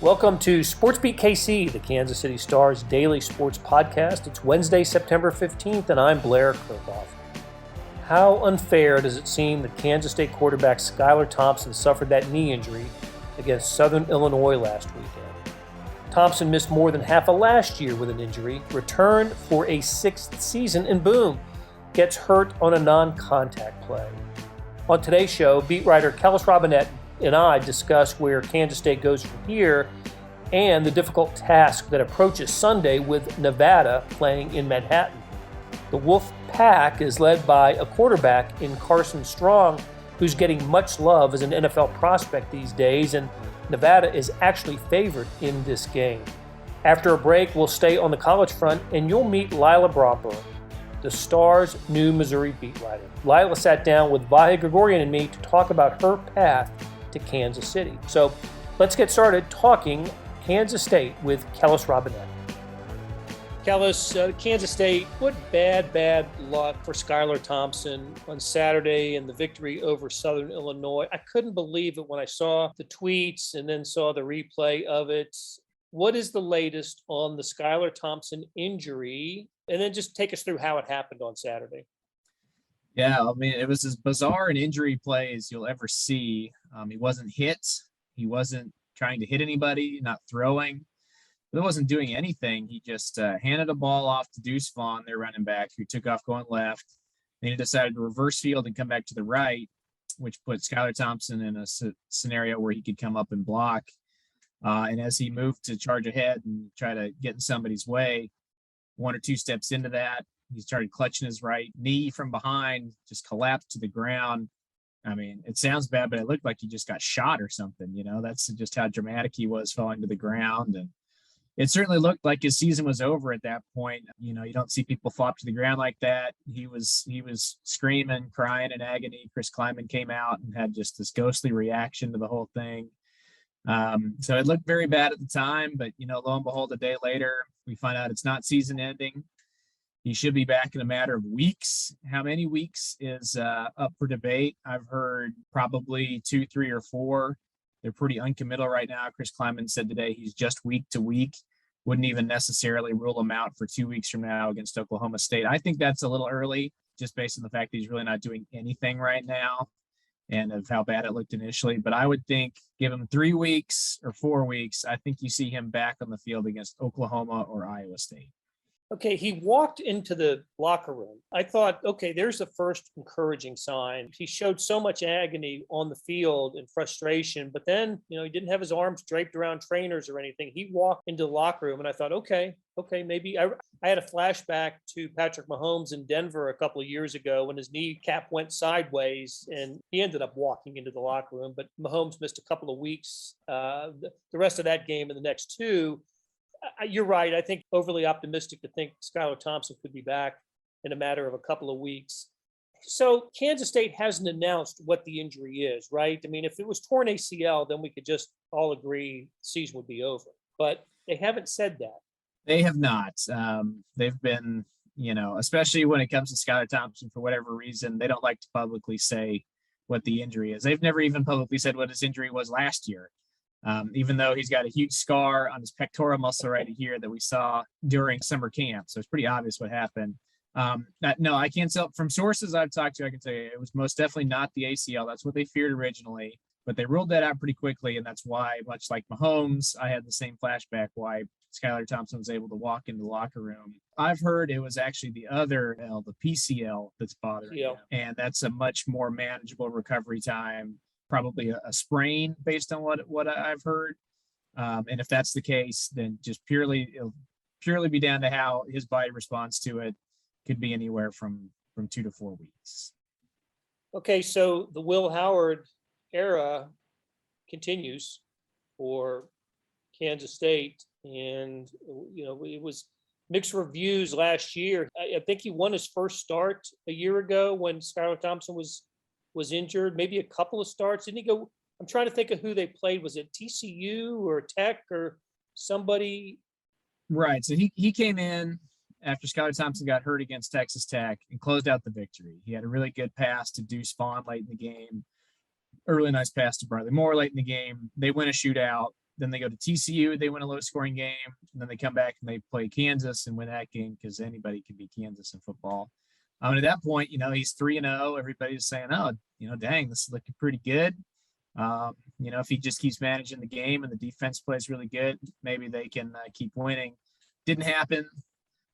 Welcome to SportsBeat KC, the Kansas City Star's daily sports podcast. It's Wednesday, September 15th, and I'm Blair Kirchhoff. How unfair does it seem that Kansas State quarterback Skylar Thompson suffered that knee injury against Southern Illinois last weekend? Thompson missed more than half of last year with an injury, returned for a sixth season, and boom, gets hurt on a non-contact play. On today's show, beat writer Kellis Robinett and I discuss where Kansas State goes from here and the difficult task that approaches Sunday with Nevada playing in Manhattan. The Wolf Pack is led by a quarterback in Carson Strong, who's getting much love as an NFL prospect these days, and Nevada is actually favored in this game. After a break, we'll stay on the college front, and you'll meet Lila Bromberg, the Star's new Missouri beat writer. Lila sat down with Vahe Gregorian and me to talk about her path to Kansas City. So let's get started talking Kansas State with Kellis Robinett. Kellis, Kansas State, what bad luck for Skylar Thompson on Saturday and the victory over Southern Illinois. I couldn't believe it when I saw the tweets and then saw the replay of it. What is the latest on the Skylar Thompson injury? And then just take us through how it happened on Saturday. Yeah, I mean, it was as bizarre an injury play as you'll ever see. He wasn't hit. He wasn't trying to hit anybody, not throwing. He wasn't doing anything. He just handed a ball off to Deuce Vaughn, their running back, who took off going left. Then he decided to reverse field and come back to the right, which put Skylar Thompson in a scenario where he could come up and block. And as he moved to charge ahead and try to get in somebody's way, one or two steps into that, he started clutching his right knee from behind, just collapsed to the ground. I mean, it sounds bad, but it looked like he just got shot or something. You know, that's just how dramatic he was falling to the ground. And it certainly looked like his season was over at that point. You know, you don't see people flop to the ground like that. He was screaming, crying in agony. Chris Kleiman came out and had just this ghostly reaction to the whole thing. So it looked very bad at the time, but, you know, lo and behold, a day later, we find out it's not season ending. He should be back in a matter of weeks. How many weeks is up for debate? I've heard probably 2, 3, or 4. They're pretty uncommittal right now. Chris Kleiman said today he's just week to week. Wouldn't even necessarily rule him out for 2 weeks from now against Oklahoma State. I think that's a little early, just based on the fact that he's really not doing anything right now and of how bad it looked initially. But I would think give him 3 weeks or 4 weeks. I think you see him back on the field against Oklahoma or Iowa State. Okay, he walked into the locker room. I thought, okay, there's the first encouraging sign. He showed so much agony on the field and frustration, but then, you know, he didn't have his arms draped around trainers or anything. He walked into the locker room, and I thought, okay, maybe I had a flashback to Patrick Mahomes in Denver a couple of years ago when his kneecap went sideways, and he ended up walking into the locker room. But Mahomes missed a couple of weeks, the rest of that game and the next two. You're right. I think overly optimistic to think Skylar Thompson could be back in a matter of a couple of weeks. So Kansas State hasn't announced what the injury is, right? I mean, if it was torn ACL, then we could just all agree the season would be over. But they haven't said that. They have not. They've been, you know, especially when it comes to Skylar Thompson, for whatever reason, they don't like to publicly say what the injury is. They've never even publicly said what his injury was last year. Even though he's got a huge scar on his pectoral muscle right here that we saw during summer camp. So it's pretty obvious what happened. No, I can't tell from sources I've talked to. I can tell you it was most definitely not the ACL. That's what they feared originally, but they ruled that out pretty quickly. And that's why, much like Mahomes, I had the same flashback why Skylar Thompson was able to walk into the locker room. I've heard it was actually the other L, the PCL, that's bothering him. And that's a much more manageable recovery time. Probably a sprain based on what I've heard. And if that's the case, then just it'll purely be down to how his body responds to it. Could be anywhere from 2 to 4 weeks. Okay, so the Will Howard era continues for Kansas State. And, you know, it was mixed reviews last year. I think he won his first start a year ago when Skylar Thompson was injured, maybe a couple of starts. Didn't he go? I'm trying to think of who they played. Was it TCU or Tech or somebody? Right. So he came in after Skylar Thompson got hurt against Texas Tech and closed out the victory. He had a really good pass to Deuce Vaughn late in the game. A really nice pass to Bradley Moore late in the game. They win a shootout. Then they go to TCU. They win a low-scoring game. And then they come back and they play Kansas and win that game because anybody can beat Kansas in football. At that point, he's 3-0. Everybody's saying, oh, dang, this is looking pretty good. If he just keeps managing the game and the defense plays really good, maybe they can keep winning. Didn't happen.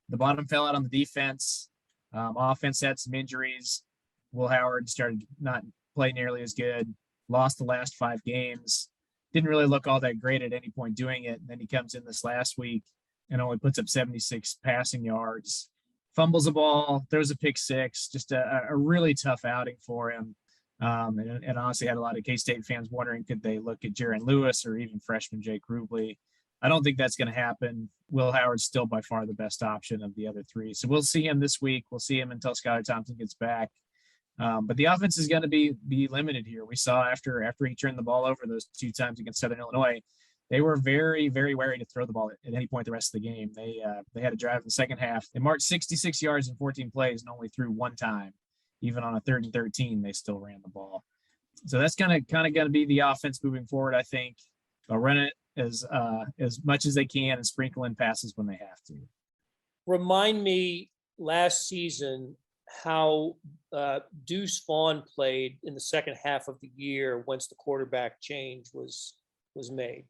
The bottom fell out on the defense. Offense had some injuries. Will Howard started not play nearly as good. Lost the last 5 games. Didn't really look all that great at any point doing it. And then he comes in this last week and only puts up 76 passing yards. Fumbles a ball, throws a pick 6. Just a really tough outing for him. And honestly had a lot of K-State fans wondering, could they look at Jaron Lewis or even freshman Jake Rubley? I don't think that's going to happen. Will Howard's still by far the best option of the other 3. So we'll see him this week. We'll see him until Skylar Thompson gets back. But the offense is going to be limited here. We saw after he turned the ball over those 2 times against Southern Illinois, they were very, very wary to throw the ball at any point the rest of the game. They had a drive in the second half. They marched 66 yards in 14 plays and only threw 1 time. Even on a 3rd and 13, they still ran the ball. So that's kind of going to be the offense moving forward, I think. They'll run it as much as they can and sprinkle in passes when they have to. Remind me last season how Deuce Vaughn played in the second half of the year once the quarterback change was made.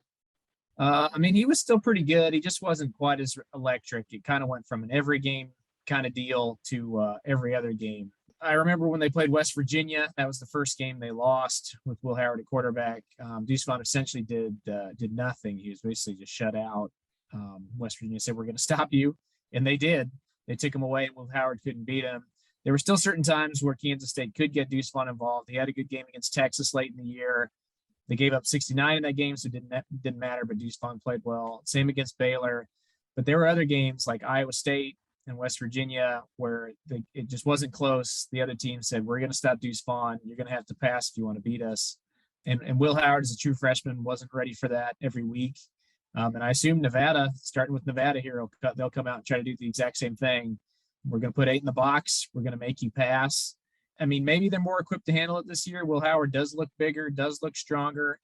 He was still pretty good. He just wasn't quite as electric. It kind of went from an every game kind of deal to every other game. I remember when they played West Virginia, that was the first game they lost with Will Howard at quarterback. Deuce Vaughn essentially did nothing. He was basically just shut out. West Virginia said, we're going to stop you. And they did. They took him away. Will Howard couldn't beat him. There were still certain times where Kansas State could get Deuce Vaughn involved. He had a good game against Texas late in the year. They gave up 69 in that game, so it didn't matter, but Deuce Vaughn played well. Same against Baylor. But there were other games like Iowa State and West Virginia where it just wasn't close. The other team said, we're going to stop Deuce Vaughn. You're going to have to pass if you want to beat us. And Will Howard, as a true freshman, wasn't ready for that every week. And I assume Nevada, starting with Nevada here, they'll come out and try to do the exact same thing. We're going to put 8 in the box. We're going to make you pass. Maybe they're more equipped to handle it this year. Will Howard does look bigger, does look stronger.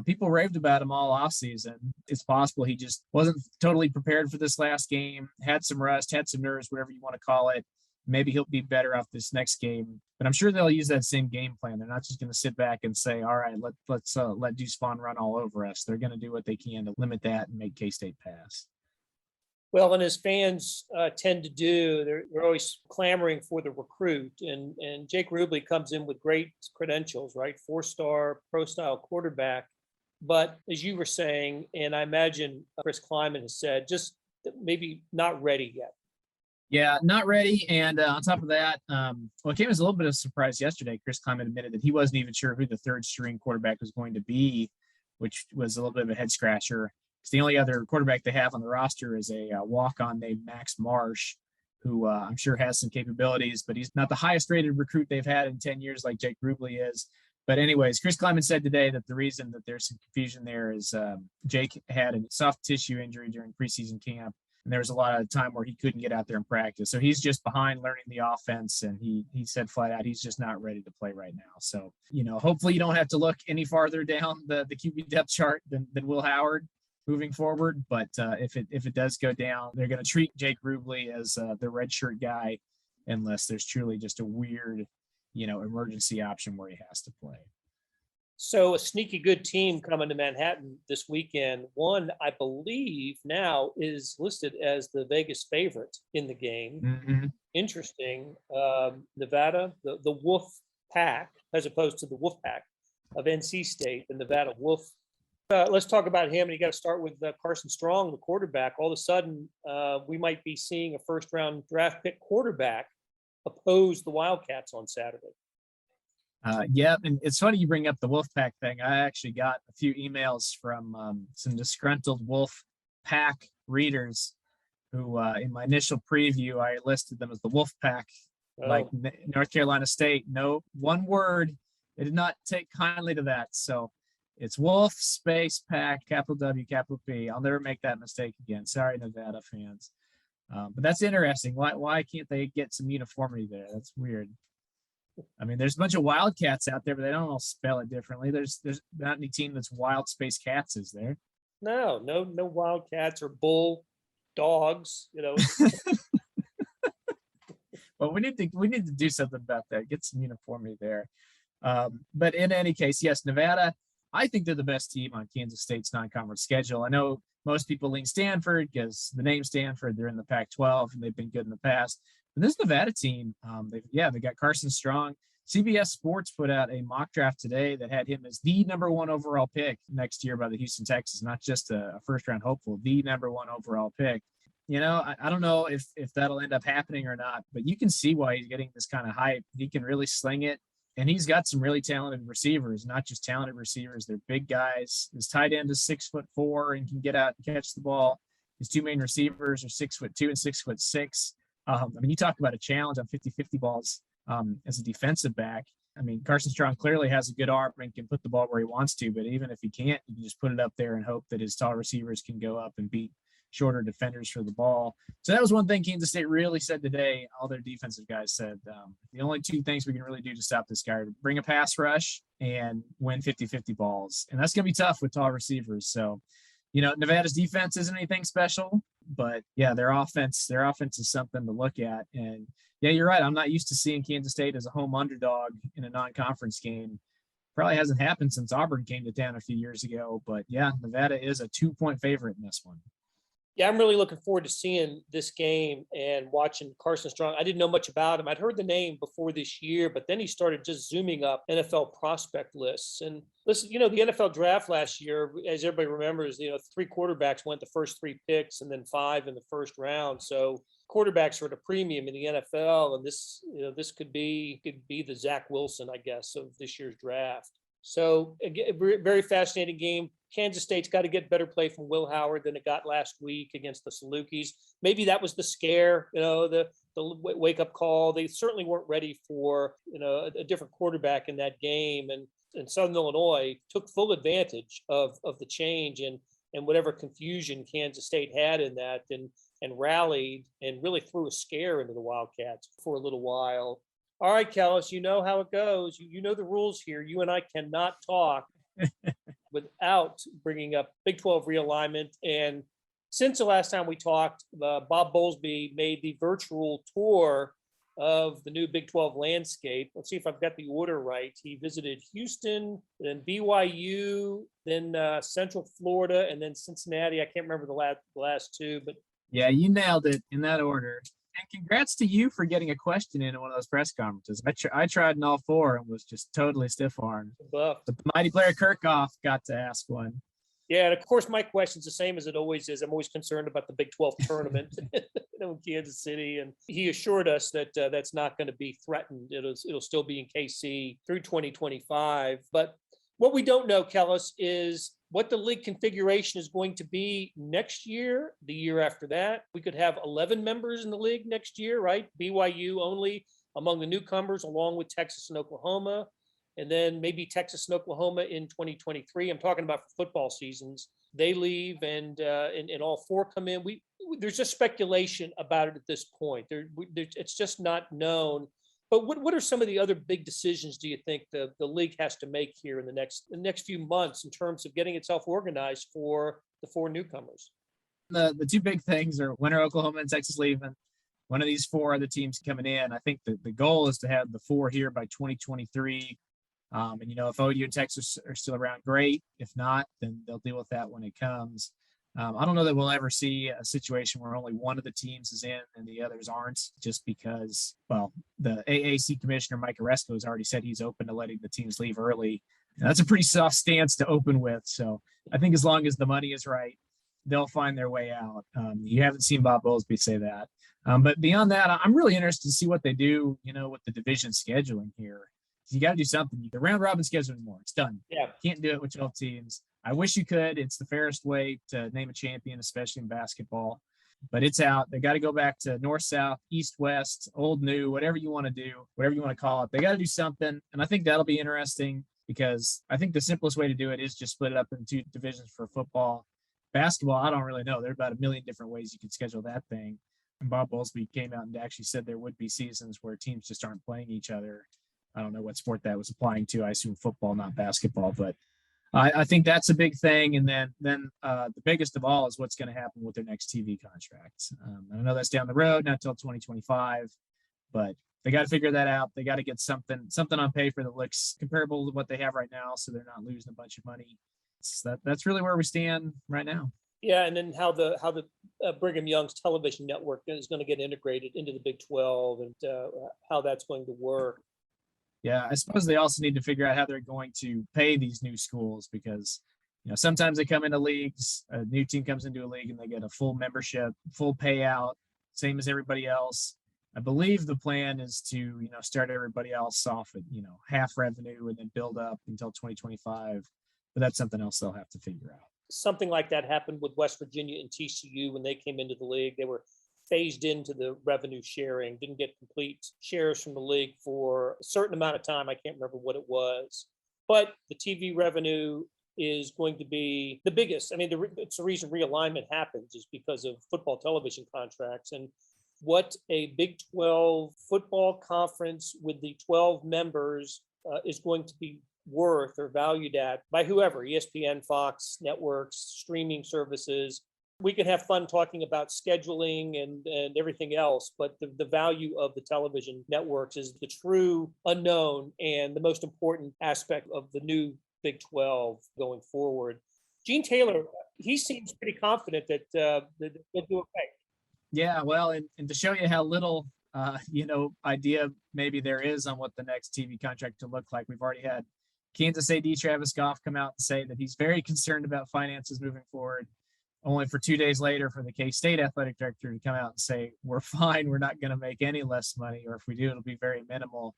People raved about him all offseason. It's possible he just wasn't totally prepared for this last game, had some rust, had some nerves, whatever you want to call it. Maybe he'll be better off this next game. But I'm sure they'll use that same game plan. They're not just going to sit back and say, all right, let's let Deuce Vaughn run all over us. They're going to do what they can to limit that and make K-State pass. Well, and as fans tend to do, they're always clamoring for the recruit. And Jake Rubley comes in with great credentials, right? 4-star pro-style quarterback. But as you were saying, and I imagine Chris Kleiman has said, just maybe not ready yet. Yeah, not ready. And on top of that, it came as a little bit of a surprise yesterday. Chris Kleiman admitted that he wasn't even sure who the 3rd-string quarterback was going to be, which was a little bit of a head-scratcher. Because the only other quarterback they have on the roster is a walk-on named Max Marsh, who I'm sure has some capabilities, but he's not the highest-rated recruit they've had in 10 years like Jake Rubley is. But anyways, Chris Kleiman said today that the reason that there's some confusion there is Jake had a soft tissue injury during preseason camp, and there was a lot of time where he couldn't get out there and practice. So he's just behind learning the offense, and he said flat out he's just not ready to play right now. So, hopefully you don't have to look any farther down the QB depth chart than Will Howard moving forward. But if it does go down, they're going to treat Jake Rubley as the redshirt guy unless there's truly just a weird emergency option where he has to play. So a sneaky good team coming to Manhattan this weekend. One, I believe now is listed as the Vegas favorite in the game. Mm-hmm. Interesting. Nevada, the Wolf Pack, as opposed to the Wolf Pack of NC State, the Nevada Wolf. Let's talk about him. And you got to start with Carson Strong, the quarterback. All of a sudden, we might be seeing a first-round draft pick quarterback oppose the Wildcats on Saturday. And it's funny you bring up the Wolfpack thing. I actually got a few emails from some disgruntled Wolfpack readers who, in my initial preview, I listed them as the Wolfpack, like North Carolina State. No, one word. They did not take kindly to that. So it's Wolf space Pack, capital W, capital P. I'll never make that mistake again. Sorry, Nevada fans. But that's interesting. Why can't they get some uniformity there? That's weird. There's a bunch of Wildcats out there, but they don't all spell it differently. There's not any team that's Wild Space Cats, is there? No Wildcats or Bull dogs. Well, we need to do something about that. Get some uniformity there. But in any case, yes, Nevada, I think they're the best team on Kansas State's non-conference schedule. I know most people lean Stanford because the name Stanford, they're in the Pac-12 and they've been good in the past. But this Nevada team, they got Carson Strong. CBS Sports put out a mock draft today that had him as the number one overall pick next year by the Houston Texans, not just a first-round hopeful, the number one overall pick. I don't know if that'll end up happening or not, but you can see why he's getting this kind of hype. He can really sling it. And he's got some really talented receivers, not just talented receivers. They're big guys. His tight end is 6'4" and can get out and catch the ball. His two main receivers are 6'2" and 6'6". You talk about a challenge on 50-50 balls as a defensive back. Carson Strong clearly has a good arm and can put the ball where he wants to, but even if he can't, you can just put it up there and hope that his tall receivers can go up and beat shorter defenders for the ball. So that was one thing Kansas State really said today. All their defensive guys said the only two things we can really do to stop this guy are to bring a pass rush and win 50-50 balls. And that's going to be tough with tall receivers. So, Nevada's defense isn't anything special, but yeah, their offense is something to look at. And yeah, you're right. I'm not used to seeing Kansas State as a home underdog in a non-conference game. Probably hasn't happened since Auburn came to town a few years ago, but yeah, Nevada is a 2-point favorite in this one. Yeah, I'm really looking forward to seeing this game and watching Carson Strong. I didn't know much about him. I'd heard the name before this year, but then he started just zooming up NFL prospect lists. And listen, the NFL draft last year, as everybody remembers, 3 quarterbacks went the first 3 picks and then 5 in the first round. So quarterbacks are at a premium in the NFL, and this could be the Zach Wilson, I guess, of this year's draft. So again, very fascinating game. Kansas State's got to get better play from Will Howard than it got last week against the Salukis. Maybe that was the scare, the wake-up call. They certainly weren't ready for, a different quarterback in that game. And Southern Illinois took full advantage of the change and whatever confusion Kansas State had in that and rallied and really threw a scare into the Wildcats for a little while. All right, Kellis, you know how it goes. You know the rules here. You and I cannot talk without bringing up Big 12 realignment. And since the last time we talked, Bob Bowlesby made the virtual tour of the new Big 12 landscape. Let's see if I've got the order right. He visited Houston, then BYU, then Central Florida, and then Cincinnati. I can't remember the last two, but yeah, you nailed it in that order. And congrats to you for getting a question in one of those press conferences. I tried in all 4 and was just totally stiff-armed. But the mighty Blair Kirchhoff got to ask one. Yeah, and of course, my question's the same as it always is. I'm always concerned about the Big 12 tournament in Kansas City, and he assured us that that's not going to be threatened. It'll still be in KC through 2025. But what we don't know, Kellis, is what the league configuration is going to be next year, the year after that. We could have 11 members in the league next year, right? BYU only among the newcomers, along with Texas and Oklahoma. And then maybe Texas and Oklahoma in 2023. I'm talking about for football seasons. They leave and all 4 come in. There's just speculation about it at this point. It's just not known. But what are some of the other big decisions do you think the league has to make here in the next few months in terms of getting itself organized for the 4 newcomers? The 2 big things are when are Oklahoma and Texas leaving? One of these 4 are the teams coming in. I think the goal is to have the 4 here by 2023. And if OU and Texas are still around, great. If not, then they'll deal with that when it comes. I don't know that we'll ever see a situation where only one of the teams is in and the others aren't, just because, well, the AAC commissioner, Mike Oresco, has already said he's open to letting the teams leave early. And that's a pretty soft stance to open with. So I think as long as the money is right, they'll find their way out. You haven't seen Bob Bowlesby say that. But beyond that, I'm really interested to see what they do, with the division scheduling here. You got to do something. The round robin schedule anymore. It's done. Yeah. Can't do it with 12 teams. I wish you could. It's the fairest way to name a champion, especially in basketball. But it's out. They got to go back to north, south, east, west, old, new, whatever you want to do, whatever you want to call it. They got to do something. And I think that'll be interesting because I think the simplest way to do it is just split it up into 2 divisions for football. Basketball, I don't really know. There are about a million different ways you could schedule that thing. And Bob Bowlesby came out and actually said there would be seasons where teams just aren't playing each other. I don't know what sport that was applying to. I assume football, not basketball, but I think that's a big thing. And then the biggest of all is what's going to happen with their next TV contract. I know that's down the road, not till 2025, but they got to figure that out. They got to get something on paper that looks comparable to what they have right now, so they're not losing a bunch of money. That's really where we stand right now. Yeah, and then how the Brigham Young's television network is going to get integrated into the Big 12 and how that's going to work. Yeah, I suppose they also need to figure out how they're going to pay these new schools, because sometimes they come into leagues, a new team comes into a league and they get a full membership, full payout, same as everybody else. I believe the plan is to start everybody else off at half revenue and then build up until 2025. But that's something else they'll have to figure out. Something like that happened with West Virginia and TCU when they came into the league. They were phased into the revenue sharing, didn't get complete shares from the league for a certain amount of time. I can't remember what it was, but the TV revenue is going to be the biggest. I mean, it's the reason realignment happens is because of football television contracts, and what a Big 12 football conference with the 12 members is going to be worth or valued at by whoever, ESPN, Fox, networks, streaming services. We can have fun talking about scheduling and everything else, but the value of the television networks is the true unknown and the most important aspect of the new Big 12 going forward. Gene Taylor, he seems pretty confident that they'll do okay. Yeah, well, and to show you how little idea maybe there is on what the next TV contract to look like, we've already had Kansas AD Travis Goff come out and say that he's very concerned about finances moving forward, only for 2 days later for the K-State athletic director to come out and say, we're fine, we're not going to make any less money, or if we do, it'll be very minimal.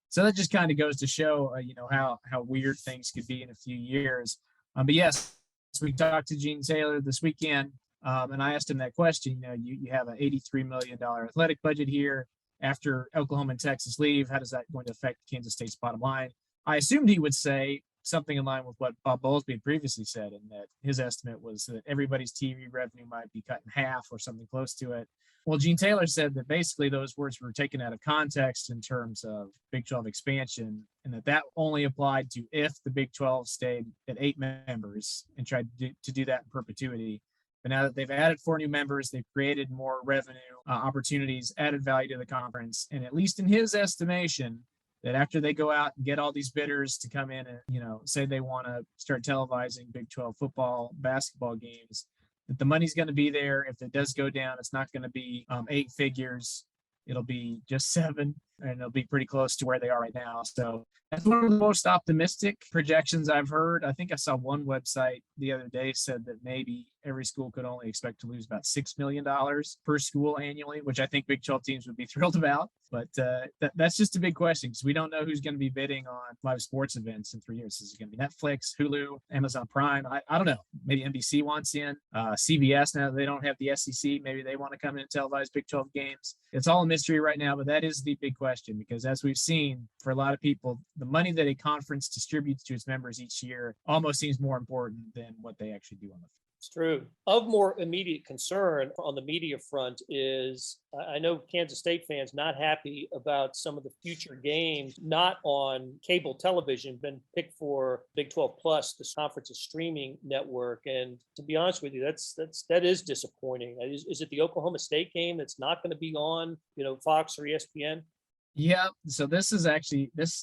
So that just kind of goes to show, how weird things could be in a few years. But yes, we talked to Gene Taylor this weekend, and I asked him that question. You have an $83 million athletic budget here. After Oklahoma and Texas leave, how does that going to affect Kansas State's bottom line? I assumed he would say something in line with what Bob Bowlesby had previously said, and that his estimate was that everybody's TV revenue might be cut in half or something close to it. Well, Gene Taylor said that basically those words were taken out of context in terms of Big 12 expansion, and that only applied to if the Big 12 stayed at 8 members and tried to do that in perpetuity. But now that they've added 4 new members, they've created more revenue opportunities, added value to the conference, and at least in his estimation, that after they go out and get all these bidders to come in and, say they want to start televising Big 12 football, basketball games, that the money's going to be there. If it does go down, it's not going to be 8 figures. It'll be just 7, and it'll be pretty close to where they are right now. So that's one of the most optimistic projections I've heard. I think I saw one website the other day said that maybe every school could only expect to lose about $6 million per school annually, which I think Big 12 teams would be thrilled about. But that's just a big question, because we don't know who's going to be bidding on live sports events in 3 years. Is it going to be Netflix, Hulu, Amazon Prime? I don't know. Maybe NBC wants in. CBS, now that they don't have the SEC, maybe they want to come in and televise Big 12 games. It's all a mystery right now, but that is the big question, because as we've seen, for a lot of people, the money that a conference distributes to its members each year almost seems more important than what they actually do on the field. It's true. Of more immediate concern on the media front is I know Kansas State fans not happy about some of the future games not on cable television, been picked for Big 12 Plus, this conference's streaming network. And to be honest with you, that is disappointing. Is it the Oklahoma State game that's not going to be on, Fox or ESPN? Yeah, so this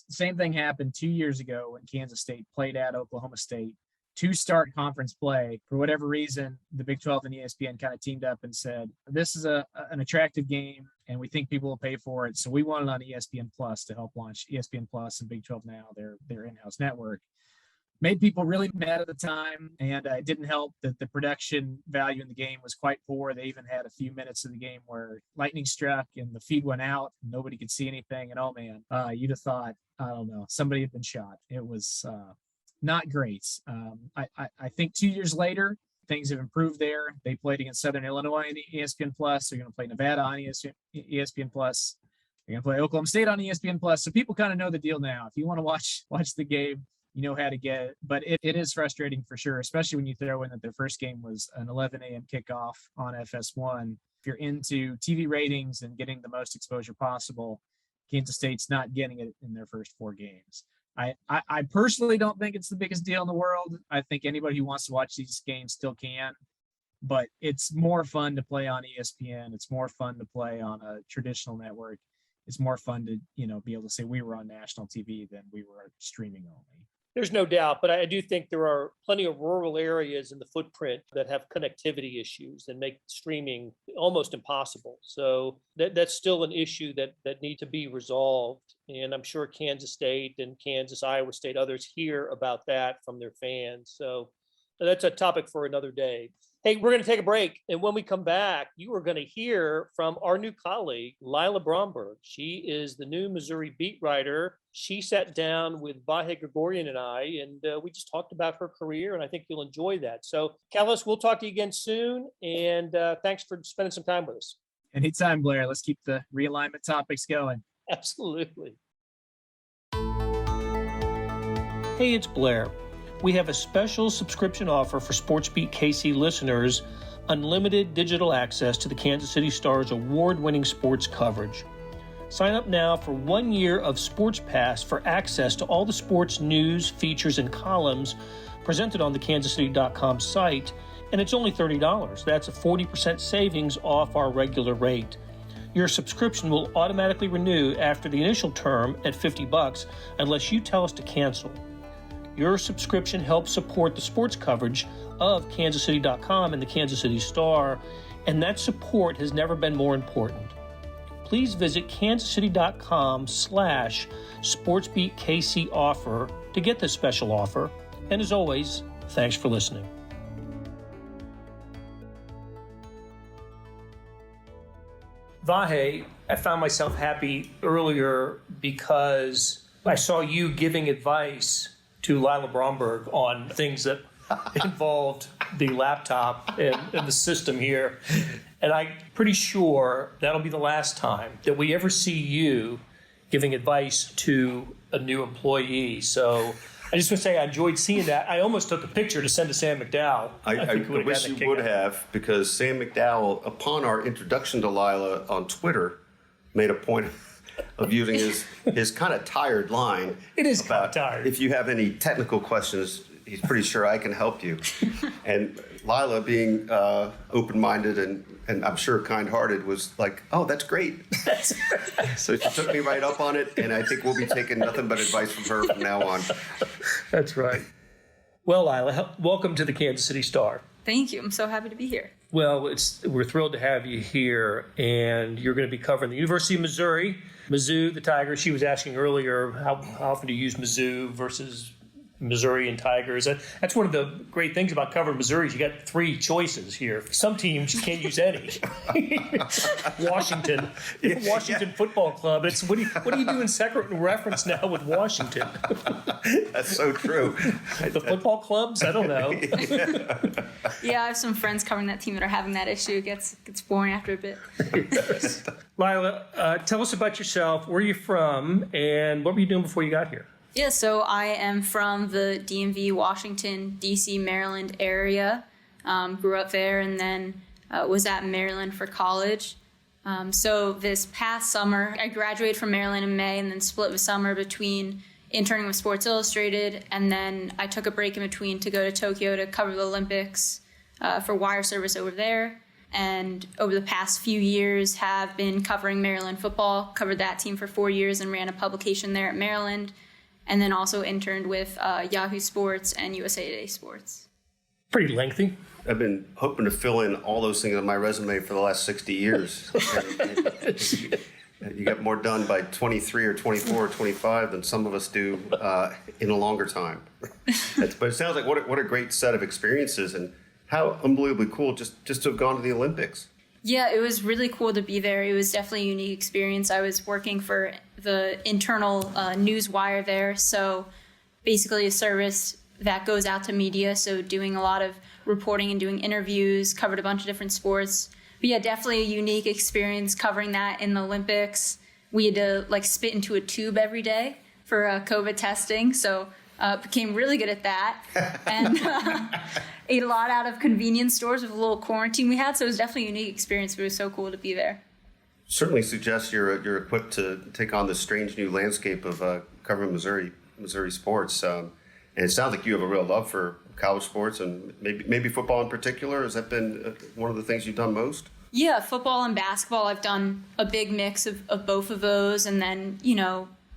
same thing happened 2 years ago when Kansas State played at Oklahoma State to start conference play. For whatever reason, the Big 12 and ESPN kind of teamed up and said, this is an attractive game and we think people will pay for it. So we want it on ESPN Plus to help launch ESPN Plus and Big 12 Now, their in-house network. Made people really mad at the time, and it didn't help that the production value in the game was quite poor. They even had a few minutes of the game where lightning struck and the feed went out. And nobody could see anything. And oh man, you'd have thought, I don't know, somebody had been shot. It was not great. I think 2 years later, things have improved there. They played against Southern Illinois on ESPN Plus. They're going to play Nevada on ESPN Plus. They're going to play Oklahoma State on ESPN Plus. So people kind of know the deal now. If you want to watch the game, you know how to get it. But it is frustrating for sure, especially when you throw in that their first game was an 11 a.m. kickoff on FS1. If you're into TV ratings and getting the most exposure possible, Kansas State's not getting it in their first 4 games. I personally don't think it's the biggest deal in the world. I think anybody who wants to watch these games still can, but it's more fun to play on ESPN. It's more fun to play on a traditional network. It's more fun to, be able to say we were on national TV than we were streaming only. There's no doubt, but I do think there are plenty of rural areas in the footprint that have connectivity issues and make streaming almost impossible. So that's still an issue that need to be resolved. And I'm sure Kansas State and Kansas, Iowa State, others hear about that from their fans. So that's a topic for another day. Hey, we're going to take a break. And when we come back, you are going to hear from our new colleague, Lila Bromberg. She is the new Missouri beat writer. She sat down with Vahe Gregorian and I, and we just talked about her career, and I think you'll enjoy that. So, Kellis, we'll talk to you again soon, and thanks for spending some time with us. Anytime, Blair. Let's keep the realignment topics going. Absolutely. Hey, it's Blair. We have a special subscription offer for SportsBeat KC listeners, unlimited digital access to the Kansas City Star's award-winning sports coverage. Sign up now for 1 year of Sports Pass for access to all the sports news, features, and columns presented on the kansascity.com site, and it's only $30. That's a 40% savings off our regular rate. Your subscription will automatically renew after the initial term at $50 unless you tell us to cancel. Your subscription helps support the sports coverage of kansascity.com and the Kansas City Star, and that support has never been more important. Please visit kansascity.com/SportsBeatKC offer to get this special offer. And as always, thanks for listening. Vahe, I found myself happy earlier because I saw you giving advice to Lila Bromberg on things that involved the laptop and the system here. And I'm pretty sure that'll be the last time that we ever see you giving advice to a new employee. So I just want to say I enjoyed seeing that. I almost took a picture to send to Sam McDowell. I wish you would have, because Sam McDowell, upon our introduction to Lila on Twitter, made a point of using his kind of tired line. It is kind of tired. If you have any technical questions, he's pretty sure I can help you. And Lila, being open-minded and I'm sure kind-hearted, was like, oh, that's great. So she took me right up on it, and I think we'll be taking nothing but advice from her from now on. That's right. Well, Lila, welcome to the Kansas City Star. Thank you. I'm so happy to be here. Well, we're thrilled to have you here, and you're going to be covering the University of Missouri, Mizzou, the Tigers. She was asking earlier, how often do you use Mizzou versus Missouri and Tigers? That's one of the great things about covering Missouri is you got three choices here. Some teams you can't use any. Washington Football Club. It's what do you do in second reference now with Washington? That's so true. The football clubs? I don't know. Yeah, I have some friends covering that team that are having that issue. It gets boring after a bit. Yes. Lila, tell us about yourself. Where are you from, and what were you doing before you got here? Yeah, so I am from the DMV, Washington, D.C., Maryland area. Grew up there and then was at Maryland for college. So this past summer, I graduated from Maryland in May and then split the summer between interning with Sports Illustrated, and then I took a break in between to go to Tokyo to cover the Olympics for wire service over there. And over the past few years have been covering Maryland football, covered that team for 4 years and ran a publication there at Maryland, and then also interned with Yahoo Sports and USA Today Sports. Pretty lengthy. I've been hoping to fill in all those things on my resume for the last 60 years. You get more done by 23 or 24 or 25 than some of us do in a longer time. But it sounds like what a great set of experiences, and how unbelievably cool just to have gone to the Olympics. Yeah, it was really cool to be there. It was definitely a unique experience. I was working for the internal news wire there, so basically a service that goes out to media, so doing a lot of reporting and doing interviews, covered a bunch of different sports. But yeah, definitely a unique experience covering that in the Olympics. We had to spit into a tube every day for COVID testing, so became really good at that. And ate a lot out of convenience stores with a little quarantine we had, so it was definitely a unique experience, but it was so cool to be there. Certainly suggests you're equipped to take on this strange new landscape of covering Missouri. Missouri sports. And it sounds like you have a real love for college sports and maybe football in particular. Has that been one of the things you've done most? Yeah, football and basketball. I've done a big mix of both of those. And then,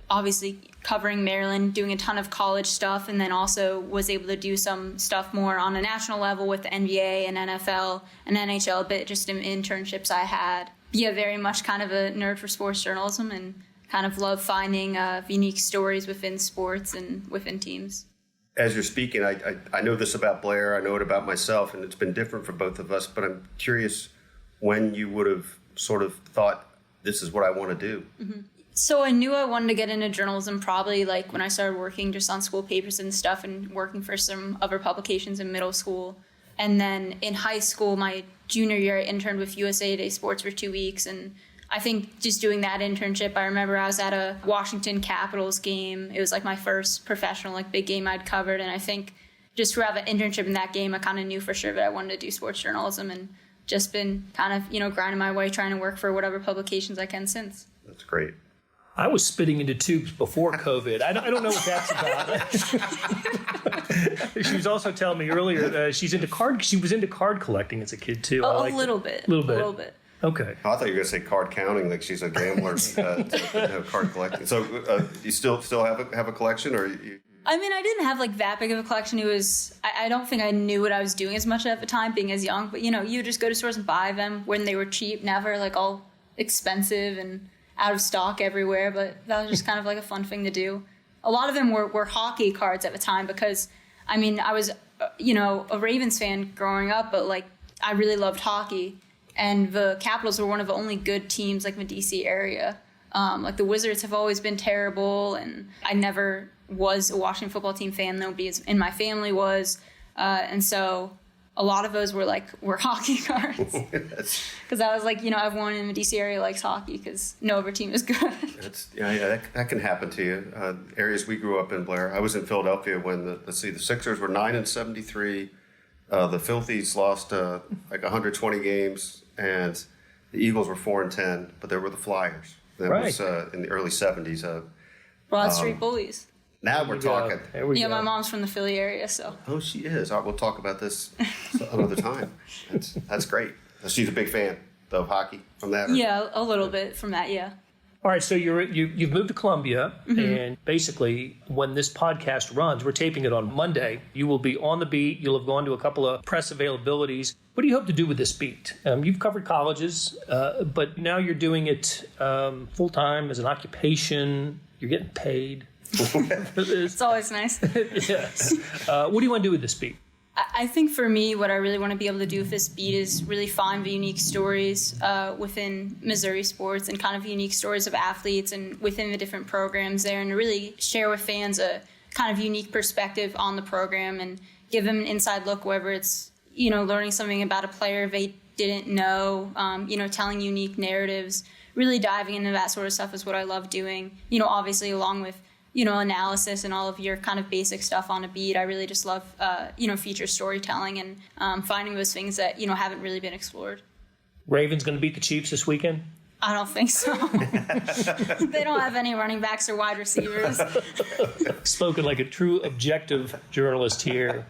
obviously covering Maryland, doing a ton of college stuff, and then also was able to do some stuff more on a national level with the NBA and NFL and NHL, a bit just in internships I had. Yeah, very much kind of a nerd for sports journalism and kind of love finding unique stories within sports and within teams. As you're speaking, I know this about Blair, I know it about myself, and it's been different for both of us, but I'm curious when you would have sort of thought, this is what I want to do. Mm-hmm. So I knew I wanted to get into journalism probably like when I started working just on school papers and stuff and working for some other publications in middle school. And then in high school, my junior year, I interned with USA Today Sports for 2 weeks. And I think just doing that internship, I remember I was at a Washington Capitals game. It was like my first professional, big game I'd covered. And I think just throughout the internship in that game, I kind of knew for sure that I wanted to do sports journalism and just been kind of, grinding my way, trying to work for whatever publications I can since. That's great. I was spitting into tubes before COVID. I don't know what that's about. She was also telling me earlier she was into card collecting as a kid too. A little bit. Okay. I thought you were going to say card counting, like she's a gambler, card collecting. So you still have a collection, or you? I mean, I didn't have that big of a collection. It was, I don't think I knew what I was doing as much at the time, being as young. But you just go to stores and buy them when they were cheap, never all expensive and out of stock everywhere. But that was just kind of a fun thing to do. A lot of them were hockey cards at the time because, I mean, I was, a Ravens fan growing up, but I really loved hockey. And the Capitals were one of the only good teams in the DC area. The Wizards have always been terrible, and I never was a Washington football team fan. Nobody in my family was. And so a lot of those were hockey cards. Because I was everyone in the DC area likes hockey because no other team is good. That can happen to you. Areas we grew up in, Blair. I was in Philadelphia when the Sixers were 9-73. The Filthies lost 120 games, and the Eagles were 4-10, but there were the Flyers. That was in the early 70s. Broad Street Bullies. Now we're talking. Yeah, my mom's from the Philly area, so. Oh, she is. All right, we'll talk about this another time. That's great. She's a big fan of hockey from that? Yeah, a little bit from that, yeah. All right, so you've moved to Columbia, and basically when this podcast runs, we're taping it on Monday, you will be on the beat, you'll have gone to a couple of press availabilities. What do you hope to do with this beat? You've covered colleges, but now you're doing it full-time as an occupation, you're getting paid. It's always nice. Yes. What do you want to do with this beat? I think for me, what I really want to be able to do with this beat is really find the unique stories within Missouri sports and kind of unique stories of athletes and within the different programs there, and really share with fans a kind of unique perspective on the program and give them an inside look, whether it's, learning something about a player they didn't know, telling unique narratives, really diving into that sort of stuff is what I love doing, obviously along with analysis and all of your kind of basic stuff on a beat. I really just love, feature storytelling and finding those things that, haven't really been explored. Ravens going to beat the Chiefs this weekend? I don't think so. They don't have any running backs or wide receivers. Spoken like a true objective journalist here.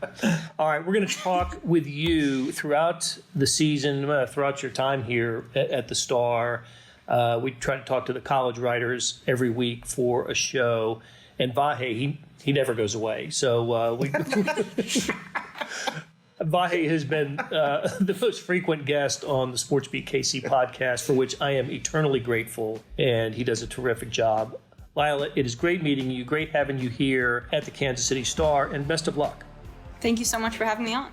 All right, we're going to talk with you throughout the season, throughout your time here at the Star. We try to talk to the college writers every week for a show. And Vahe, he never goes away. So Vahe has been the most frequent guest on the SportsBeat KC podcast, for which I am eternally grateful. And he does a terrific job. Lila, it is great meeting you. Great having you here at the Kansas City Star. And best of luck. Thank you so much for having me on.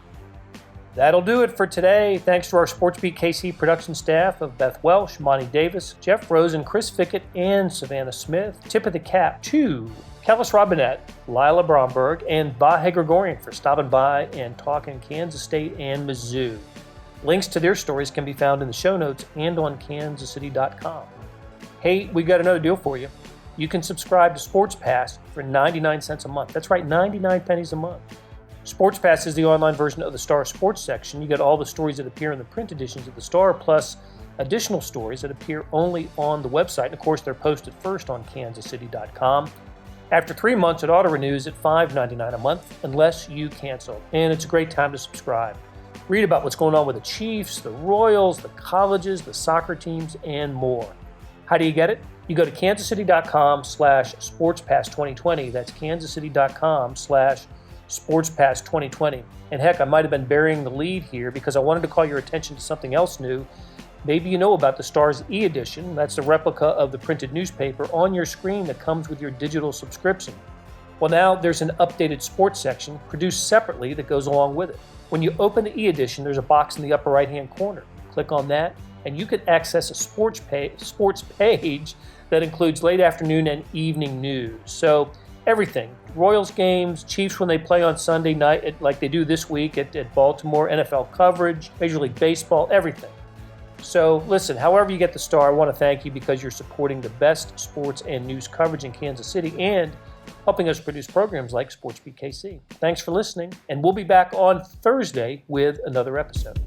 That'll do it for today. Thanks to our SportsBeat KC production staff of Beth Welsh, Monty Davis, Jeff Rosen, Chris Fickett, and Savannah Smith. Tip of the cap to Kellis Robinett, Lila Bromberg, and Vahe Gregorian for stopping by and talking Kansas State and Mizzou. Links to their stories can be found in the show notes and on kansascity.com. Hey, we got another deal for you. You can subscribe to Sports Pass for 99 cents a month. That's right, 99 pennies a month. Sports Pass is the online version of the Star Sports section. You get all the stories that appear in the print editions of the Star, plus additional stories that appear only on the website. And of course, they're posted first on kansascity.com. After 3 months, it auto-renews at $5.99 a month unless you cancel. And it's a great time to subscribe. Read about what's going on with the Chiefs, the Royals, the colleges, the soccer teams, and more. How do you get it? You go to kansascity.com/sportspass2020. That's kansascity.com/sportspass2020. And heck, I might have been burying the lead here because I wanted to call your attention to something else new. Maybe you know about the Star's e-edition. That's the replica of the printed newspaper on your screen that comes with your digital subscription. Well, now there's an updated sports section produced separately that goes along with it. When you open the e-edition, there's a box in the upper right-hand corner. Click on that, and you can access a sports page that includes late afternoon and evening news. So everything, Royals games, Chiefs when they play on Sunday night, like they do this week at Baltimore, NFL coverage, Major League Baseball, everything. So listen, however you get the Star, I want to thank you because you're supporting the best sports and news coverage in Kansas City and helping us produce programs like SportsBeat KC. Thanks for listening, and we'll be back on Thursday with another episode.